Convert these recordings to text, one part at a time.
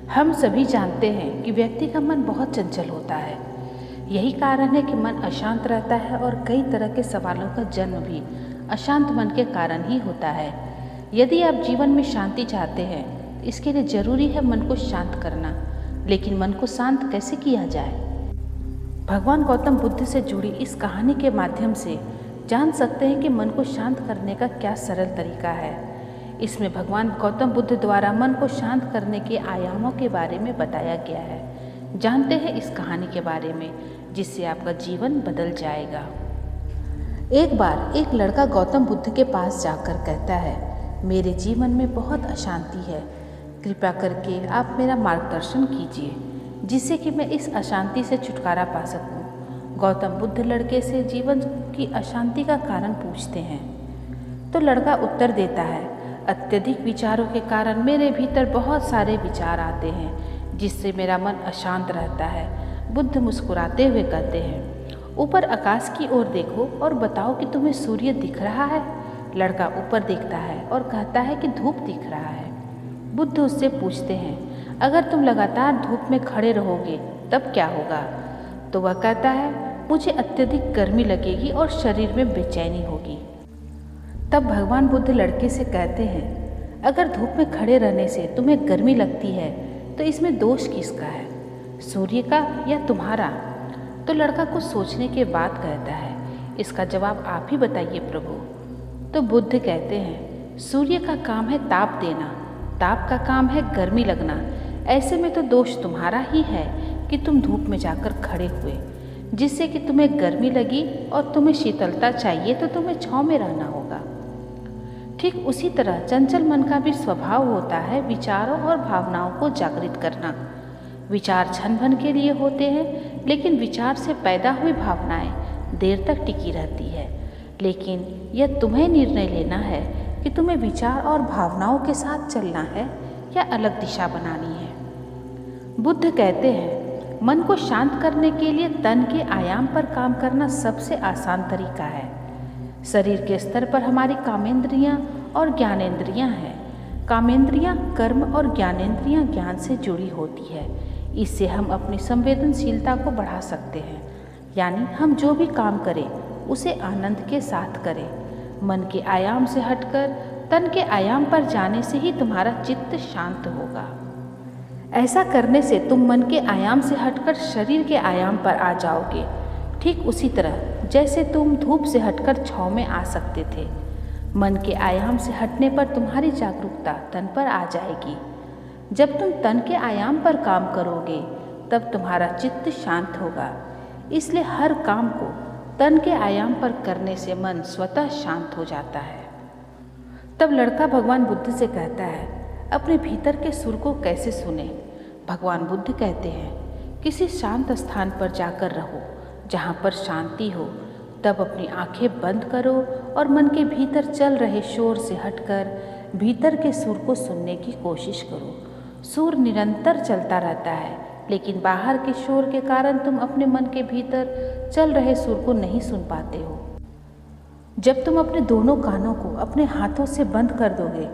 हम सभी जानते हैं कि व्यक्ति का मन बहुत चंचल होता है। यही कारण है कि मन अशांत रहता है और कई तरह के सवालों का जन्म भी अशांत मन के कारण ही होता है। यदि आप जीवन में शांति चाहते हैं, इसके लिए जरूरी है मन को शांत करना। लेकिन मन को शांत कैसे किया जाए? भगवान गौतम बुद्ध से जुड़ी इस कहानी के माध्यम से जान सकते हैं कि मन को शांत करने का क्या सरल तरीका है। इसमें भगवान गौतम बुद्ध द्वारा मन को शांत करने के आयामों के बारे में बताया गया है। जानते हैं इस कहानी के बारे में, जिससे आपका जीवन बदल जाएगा। एक बार एक लड़का गौतम बुद्ध के पास जाकर कहता है, मेरे जीवन में बहुत अशांति है, कृपा करके आप मेरा मार्गदर्शन कीजिए जिससे कि मैं इस अशांति से छुटकारा पा सकूं। गौतम बुद्ध लड़के से जीवन की अशांति का कारण पूछते हैं, तो लड़का उत्तर देता है, अत्यधिक विचारों के कारण मेरे भीतर बहुत सारे विचार आते हैं जिससे मेरा मन अशांत रहता है। बुद्ध मुस्कुराते हुए कहते हैं, ऊपर आकाश की ओर देखो और बताओ कि तुम्हें सूर्य दिख रहा है। लड़का ऊपर देखता है और कहता है कि धूप दिख रहा है। बुद्ध उससे पूछते हैं, अगर तुम लगातार धूप में खड़े रहोगे तब क्या होगा? तो वह कहता है, मुझे अत्यधिक गर्मी लगेगी और शरीर में बेचैनी होगी। तब भगवान बुद्ध लड़के से कहते हैं, अगर धूप में खड़े रहने से तुम्हें गर्मी लगती है तो इसमें दोष किसका है, सूर्य का या तुम्हारा? तो लड़का कुछ सोचने के बाद कहता है, इसका जवाब आप ही बताइए प्रभु। तो बुद्ध कहते हैं, सूर्य का काम है ताप देना, ताप का काम है गर्मी लगना। ऐसे में तो दोष तुम्हारा ही है कि तुम धूप में जाकर खड़े हुए, जिससे कि तुम्हें गर्मी लगी और तुम्हें शीतलता चाहिए तो तुम्हें छांव में रहना होगा। ठीक उसी तरह चंचल मन का भी स्वभाव होता है विचारों और भावनाओं को जागृत करना। विचार क्षण भर के लिए होते हैं, लेकिन विचार से पैदा हुई भावनाएं देर तक टिकी रहती है। लेकिन यह तुम्हें निर्णय लेना है कि तुम्हें विचार और भावनाओं के साथ चलना है या अलग दिशा बनानी है। बुद्ध कहते हैं, मन को शांत करने के लिए तन के आयाम पर काम करना सबसे आसान तरीका है। शरीर के स्तर पर हमारी कामेंद्रियां और ज्ञानेंद्रियां हैं। कामेंद्रियां कर्म और ज्ञानेंद्रियां ज्ञान से जुड़ी होती है। इससे हम अपनी संवेदनशीलता को बढ़ा सकते हैं, यानी हम जो भी काम करें उसे आनंद के साथ करें। मन के आयाम से हटकर तन के आयाम पर जाने से ही तुम्हारा चित्त शांत होगा। ऐसा करने से तुम मन के आयाम से हटकर शरीर के आयाम पर आ जाओगे। ठीक उसी तरह जैसे तुम धूप से हटकर छांव में आ सकते थे। मन के आयाम से हटने पर तुम्हारी जागरूकता तन पर आ जाएगी। जब तुम तन के आयाम पर काम करोगे तब तुम्हारा चित्त शांत होगा। इसलिए हर काम को तन के आयाम पर करने से मन स्वतः शांत हो जाता है। तब लड़का भगवान बुद्ध से कहता है, अपने भीतर के सुर को कैसे सुने? भगवान बुद्ध कहते हैं, किसी शांत स्थान पर जाकर रहो जहाँ पर शांति हो। तब अपनी आंखें बंद करो और मन के भीतर चल रहे शोर से हटकर भीतर के सुर को सुनने की कोशिश करो। सुर निरंतर चलता रहता है, लेकिन बाहर के शोर के कारण तुम अपने मन के भीतर चल रहे सुर को नहीं सुन पाते हो। जब तुम अपने दोनों कानों को अपने हाथों से बंद कर दोगे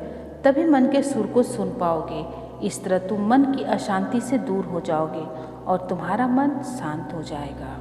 तभी मन के सुर को सुन पाओगे। इस तरह तुम मन की अशांति से दूर हो जाओगे और तुम्हारा मन शांत हो जाएगा।